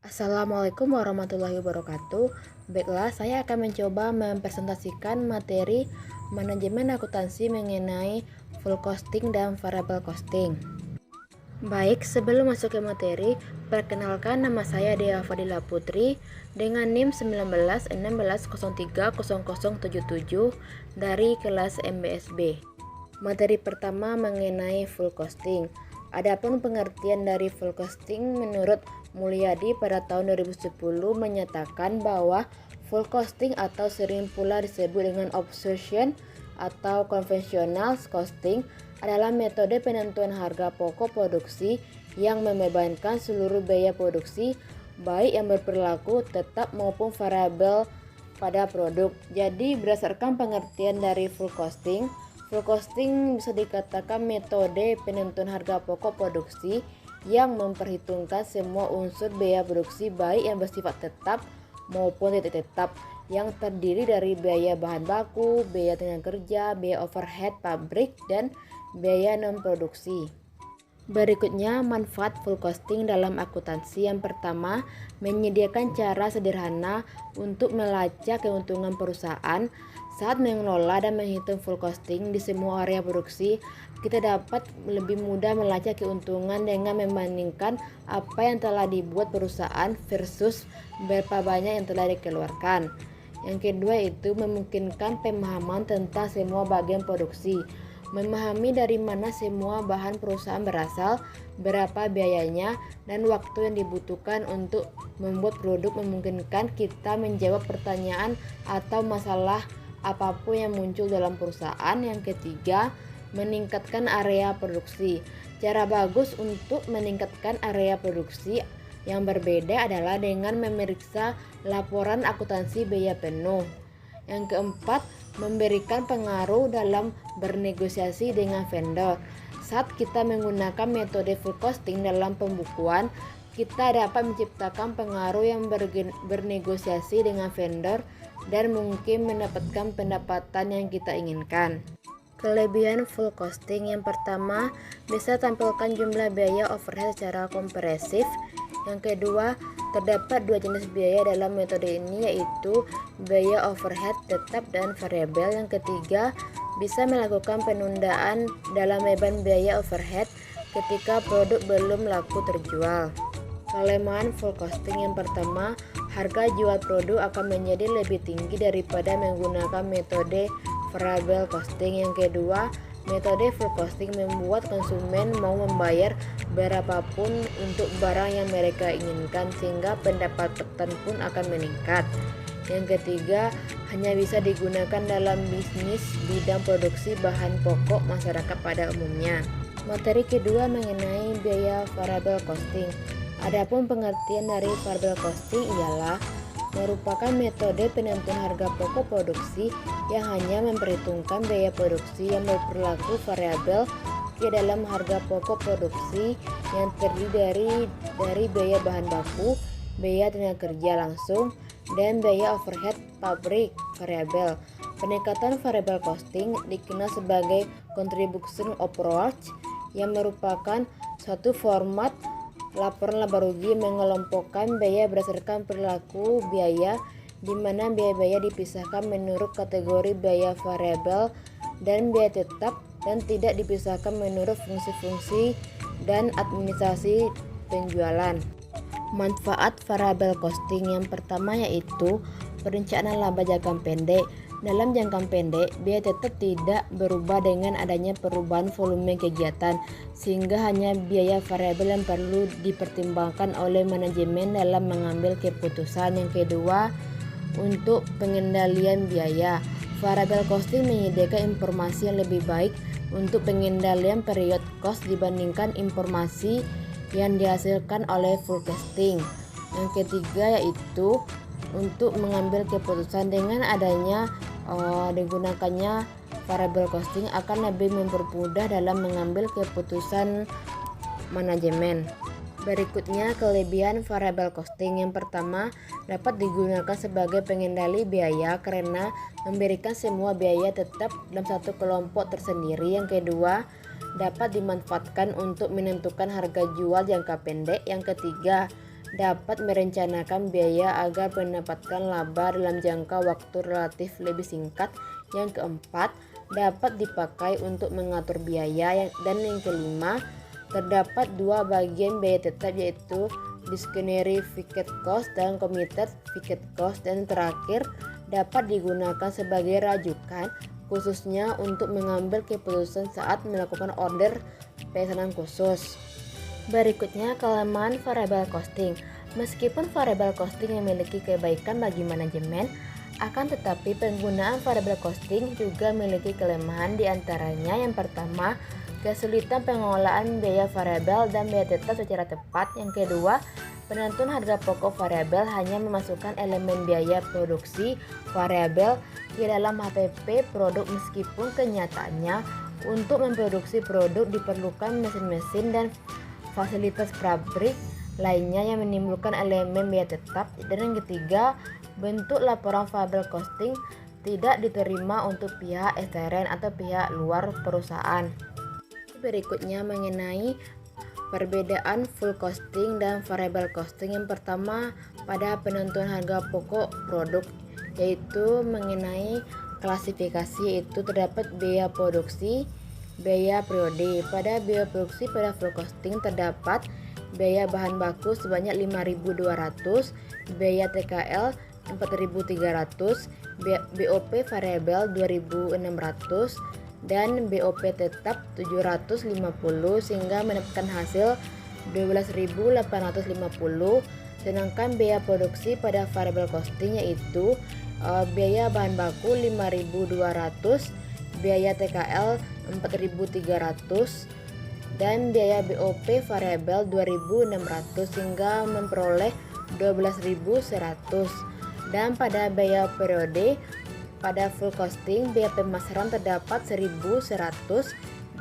Assalamualaikum warahmatullahi wabarakatuh. Baiklah, saya akan mencoba mempresentasikan materi manajemen akuntansi mengenai full costing dan variable costing. Baik, sebelum masuk ke materi, perkenalkan nama saya Dea Fadila Putri dengan NIM 19 16 03 0077 dari kelas MBSB. Materi pertama mengenai full costing. Adapun pengertian dari full costing menurut Mulyadi pada tahun 2010 menyatakan bahwa full costing atau sering pula disebut dengan obsession atau conventional costing adalah metode penentuan harga pokok produksi yang membebankan seluruh biaya produksi baik yang berperilaku tetap maupun variabel pada produk. Jadi berdasarkan pengertian dari full costing bisa dikatakan metode penentuan harga pokok produksi yang memperhitungkan semua unsur biaya produksi baik yang bersifat tetap maupun tidak tetap yang terdiri dari biaya bahan baku, biaya tenaga kerja, biaya overhead pabrik, dan biaya non-produksi. Berikutnya, manfaat full costing dalam akuntansi. Yang pertama, menyediakan cara sederhana untuk melacak keuntungan perusahaan. Saat mengelola dan menghitung full costing di semua area produksi, kita dapat lebih mudah melacak keuntungan dengan membandingkan apa yang telah dibuat perusahaan versus berapa banyak yang telah dikeluarkan. Yang kedua itu memungkinkan pemahaman tentang semua bagian produksi. Memahami dari mana semua bahan perusahaan berasal, berapa biayanya, dan waktu yang dibutuhkan untuk membuat produk memungkinkan kita menjawab pertanyaan atau masalah apapun yang muncul dalam perusahaan. Yang ketiga, meningkatkan area produksi. Cara bagus untuk meningkatkan area produksi yang berbeda adalah dengan memeriksa laporan akuntansi biaya penuh. Yang keempat, memberikan pengaruh dalam bernegosiasi dengan vendor. Saat kita menggunakan metode full costing dalam pembukuan, kita dapat menciptakan pengaruh yang bernegosiasi dengan vendor dan mungkin mendapatkan pendapatan yang kita inginkan. Kelebihan full costing yang pertama, bisa tampilkan jumlah biaya overhead secara kompresif. Yang kedua, terdapat dua jenis biaya dalam metode ini, yaitu biaya overhead tetap dan variabel. Yang ketiga, bisa melakukan penundaan dalam beban biaya overhead ketika produk belum laku terjual. Kelemahan full costing yang pertama, harga jual produk akan menjadi lebih tinggi daripada menggunakan metode variable costing. Yang kedua, metode full costing membuat konsumen mau membayar berapapun untuk barang yang mereka inginkan sehingga pendapatan pun akan meningkat. Yang ketiga, hanya bisa digunakan dalam bisnis bidang produksi bahan pokok masyarakat pada umumnya. Materi kedua mengenai biaya variable costing. Adapun pengertian dari variable costing ialah merupakan metode penentuan harga pokok produksi yang hanya memperhitungkan biaya produksi yang berperilaku variabel ke dalam harga pokok produksi yang terdiri dari biaya bahan baku, biaya tenaga kerja langsung, dan biaya overhead pabrik variabel. Pendekatan variable costing dikenal sebagai contribution approach yang merupakan suatu format laporan laba rugi mengelompokkan biaya berdasarkan perilaku biaya, di mana biaya-biaya dipisahkan menurut kategori biaya variabel dan biaya tetap dan tidak dipisahkan menurut fungsi-fungsi dan administrasi penjualan. Manfaat variable costing yang pertama yaitu perencanaan laba jangka pendek. Dalam jangka pendek, biaya tetap tidak berubah dengan adanya perubahan volume kegiatan, sehingga hanya biaya variabel yang perlu dipertimbangkan oleh manajemen dalam mengambil keputusan. Yang kedua, untuk pengendalian biaya, variable costing menyediakan informasi yang lebih baik untuk pengendalian period cost dibandingkan informasi yang dihasilkan oleh full costing. Yang ketiga yaitu untuk mengambil keputusan. Dengan adanya digunakannya variable costing akan lebih mempermudah dalam mengambil keputusan manajemen. Berikutnya, kelebihan variable costing. Yang pertama, dapat digunakan sebagai pengendali biaya karena memberikan semua biaya tetap dalam satu kelompok tersendiri. Yang kedua, dapat dimanfaatkan untuk menentukan harga jual jangka pendek. Yang ketiga, dapat merencanakan biaya agar mendapatkan laba dalam jangka waktu relatif lebih singkat. Yang keempat, dapat dipakai untuk mengatur biaya. Dan yang kelima, terdapat dua bagian biaya tetap, yaitu discretionary fixed cost dan committed fixed cost. Dan terakhir, dapat digunakan sebagai rujukan khususnya untuk mengambil keputusan saat melakukan order pesanan khusus. Berikutnya, kelemahan variable costing. Meskipun variable costing memiliki kebaikan bagi manajemen, akan tetapi penggunaan variable costing juga memiliki kelemahan. Di antaranya yang pertama, kesulitan pengelolaan biaya variabel dan biaya tetap secara tepat. Yang kedua, penentuan harga pokok variabel hanya memasukkan elemen biaya produksi variabel ke dalam HPP produk, meskipun kenyataannya untuk memproduksi produk diperlukan mesin-mesin dan fasilitas pabrik lainnya yang menimbulkan elemen biaya tetap. Dan yang ketiga, bentuk laporan variable costing tidak diterima untuk pihak ekstern atau pihak luar perusahaan. Berikutnya mengenai perbedaan full costing dan variable costing. Yang pertama, pada penentuan harga pokok produk, yaitu mengenai klasifikasi, itu terdapat biaya produksi, biaya periode. Pada biaya produksi pada full costing terdapat biaya bahan baku sebanyak 5.200, biaya TKL 4.300, BOP variabel 2.600, dan BOP tetap 750, sehingga mendapatkan hasil 12.850. Sedangkan biaya produksi pada variable costing yaitu biaya bahan baku 5.200, biaya TKL 4.300, dan biaya BOP variabel 2.600, sehingga memperoleh 12.100. Dan pada biaya periode pada full costing, biaya pemasaran terdapat 1.100,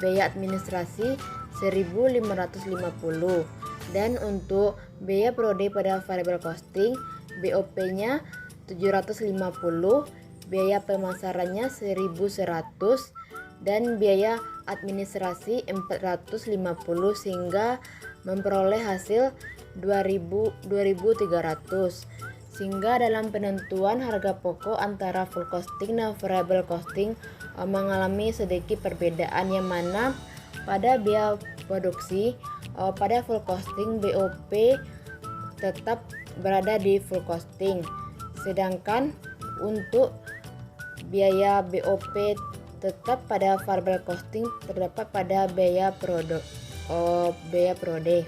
biaya administrasi 1.550. Dan untuk biaya periode pada variable costing, BOP-nya 750, biaya pemasarannya 1.100, dan biaya administrasi 450, sehingga memperoleh hasil 2.300. Sehingga dalam penentuan harga pokok antara full costing dan variable costing mengalami sedikit perbedaan, yang mana pada biaya produksi pada full costing BOP tetap berada di full costing, sedangkan untuk biaya BOP tetap pada variable costing terdapat pada biaya produk biaya periode.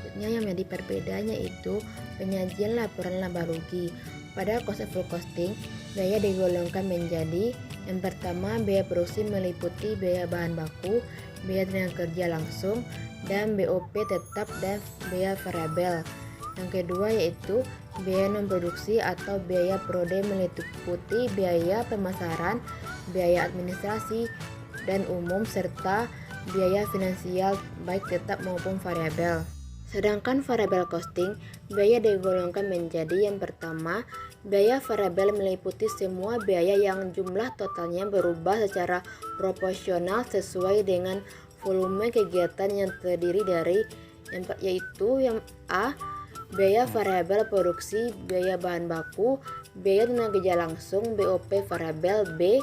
Berikutnya yang menjadi perbedaannya itu penyajian laporan laba rugi. Pada konsep full costing, biaya digolongkan menjadi yang pertama, biaya produksi meliputi biaya bahan baku, biaya tenaga kerja langsung, dan BOP tetap dan biaya variabel. Yang kedua yaitu biaya non produksi atau biaya periode meliputi biaya pemasaran, biaya administrasi dan umum, serta biaya finansial baik tetap maupun variabel. Sedangkan variable costing, biaya digolongkan menjadi yang pertama, biaya variabel meliputi semua biaya yang jumlah totalnya berubah secara proporsional sesuai dengan volume kegiatan yang terdiri dari yaitu yang A, biaya variabel produksi, biaya bahan baku, biaya tenaga kerja langsung, BOP variabel. B,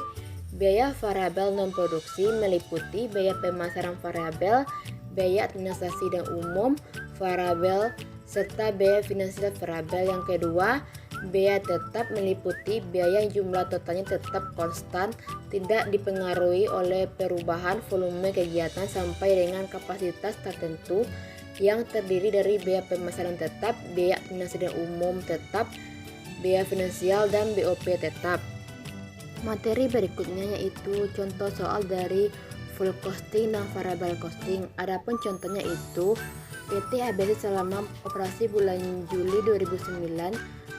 biaya variabel non produksi meliputi biaya pemasaran variabel, biaya administrasi dan umum variabel, serta biaya finansial variabel. Yang kedua, biaya tetap meliputi biaya yang jumlah totalnya tetap konstan, tidak dipengaruhi oleh perubahan volume kegiatan sampai dengan kapasitas tertentu, yang terdiri dari biaya pemasaran tetap, biaya administrasi dan umum tetap, biaya finansial, dan BOP tetap. Materi berikutnya yaitu contoh soal dari full costing dan variable costing. Adapun contohnya itu PT ABC selama operasi bulan Juli 2009,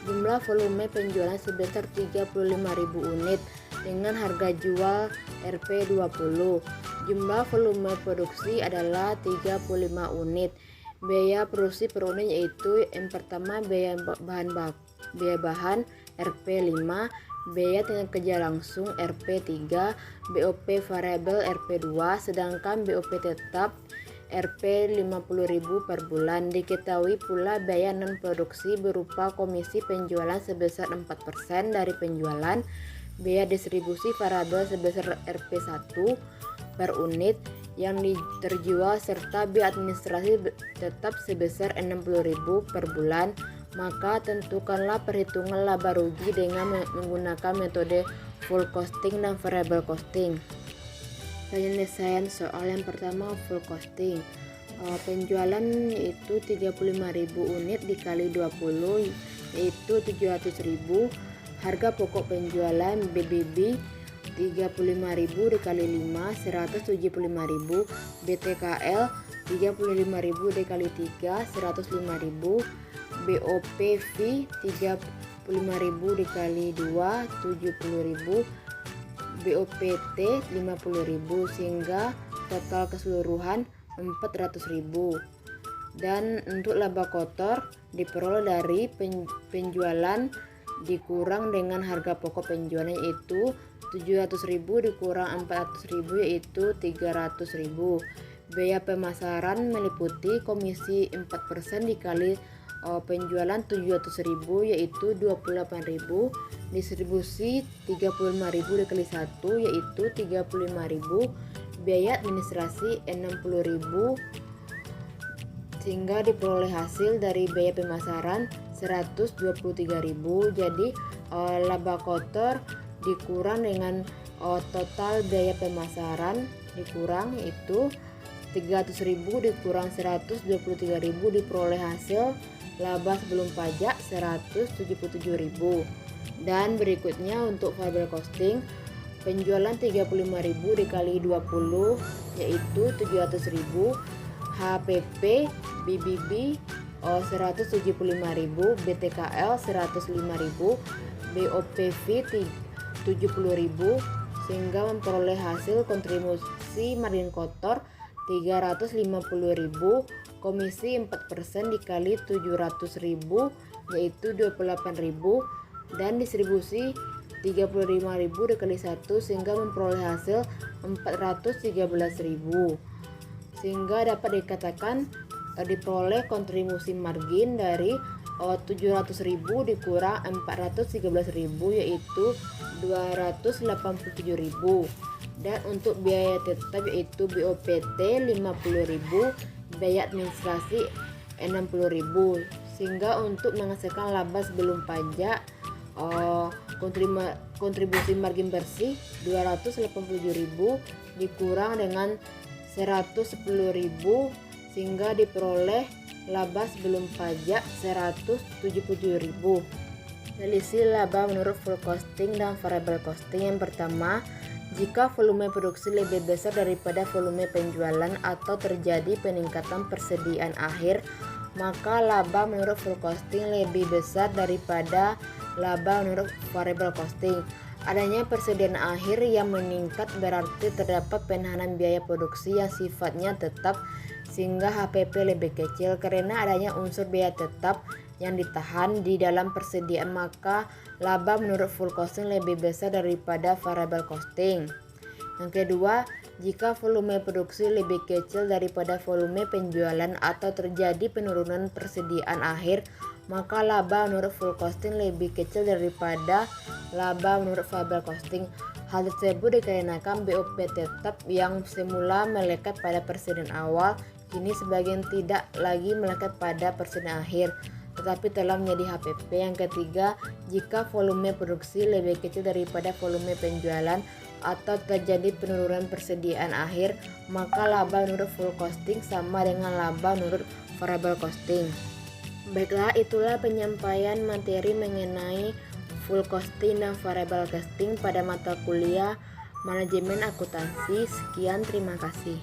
jumlah volume penjualan sebesar 35.000 unit dengan harga jual Rp20. Jumlah volume produksi adalah 35 unit. Biaya produksi per unit yaitu yang pertama biaya bahan Rp5, biaya tenaga kerja langsung Rp3, BOP variabel Rp2, sedangkan BOP tetap Rp 50.000 per bulan. Diketahui pula biaya non produksi berupa komisi penjualan sebesar 4% dari penjualan, biaya distribusi variabel sebesar Rp1 per unit yang terjual, serta biaya administrasi tetap sebesar 60.000 per bulan. Maka tentukanlah perhitungan laba rugi dengan menggunakan metode full costing dan variable costing. Penyelesaian soal yang pertama, full costing. Penjualan itu 35.000 unit dikali 20 yaitu 700.000. Harga pokok penjualan BBB 35.000 dikali 5 175.000. BTKL 35.000 dikali 3 105.000. BOPV 35.000 dikali 2 70.000. BOPT 50.000 sehingga total keseluruhan 400.000. Dan untuk laba kotor diperoleh dari penjualan dikurang dengan harga pokok penjualan yaitu 700.000 dikurang 400.000 yaitu 300.000. Biaya pemasaran meliputi komisi 4% dikali penjualan 700.000 yaitu 28.000, distribusi 35.000 dikali 1 yaitu 35.000, biaya administrasi 60.000 sehingga diperoleh hasil dari biaya pemasaran 123.000. Jadi laba kotor dikurang dengan total biaya pemasaran dikurang yaitu 300.000 dikurang 123.000 diperoleh hasil laba sebelum pajak 177.000. Dan berikutnya untuk variable costing, penjualan 35.000 dikali 20 yaitu 700.000, HPP BBB 175.000, BTKL 105.000, BOPV 70.000 sehingga memperoleh hasil kontribusi margin kotor 350.000, komisi 4% dikali 700.000 yaitu 28.000, dan distribusi 35.000 dikali 1 sehingga memperoleh hasil 413.000 sehingga dapat dikatakan diperoleh kontribusi margin dari 700.000 dikurang 413.000 yaitu 287.000. Dan untuk biaya tetap yaitu BOPT 50.000, biaya administrasi 60.000 sehingga untuk menghasilkan laba sebelum pajak kontribusi margin bersih 287.000 dikurang dengan 110.000 sehingga diperoleh laba sebelum pajak 177.000. Selisih laba menurut full costing dan variable costing. Yang pertama, jika volume produksi lebih besar daripada volume penjualan atau terjadi peningkatan persediaan akhir, maka laba menurut full costing lebih besar daripada laba menurut variable costing. Adanya persediaan akhir yang meningkat berarti terdapat penahanan biaya produksi yang sifatnya tetap sehingga HPP lebih kecil. Karena adanya unsur biaya tetap yang ditahan di dalam persediaan, maka laba menurut full costing lebih besar daripada variable costing. Yang kedua, jika volume produksi lebih kecil daripada volume penjualan atau terjadi penurunan persediaan akhir, maka laba menurut full costing lebih kecil daripada laba menurut variable costing. Hal tersebut dikarenakan BOP tetap yang semula melekat pada persediaan awal kini sebagian tidak lagi melekat pada persediaan akhir, tetapi telah menjadi HPP. Yang ketiga, jika volume produksi lebih kecil daripada volume penjualan atau terjadi penurunan persediaan akhir, maka laba menurut full costing sama dengan laba menurut variable costing. Baiklah, itulah penyampaian materi mengenai full costing dan variable costing pada mata kuliah Manajemen Akuntansi. Sekian, terima kasih.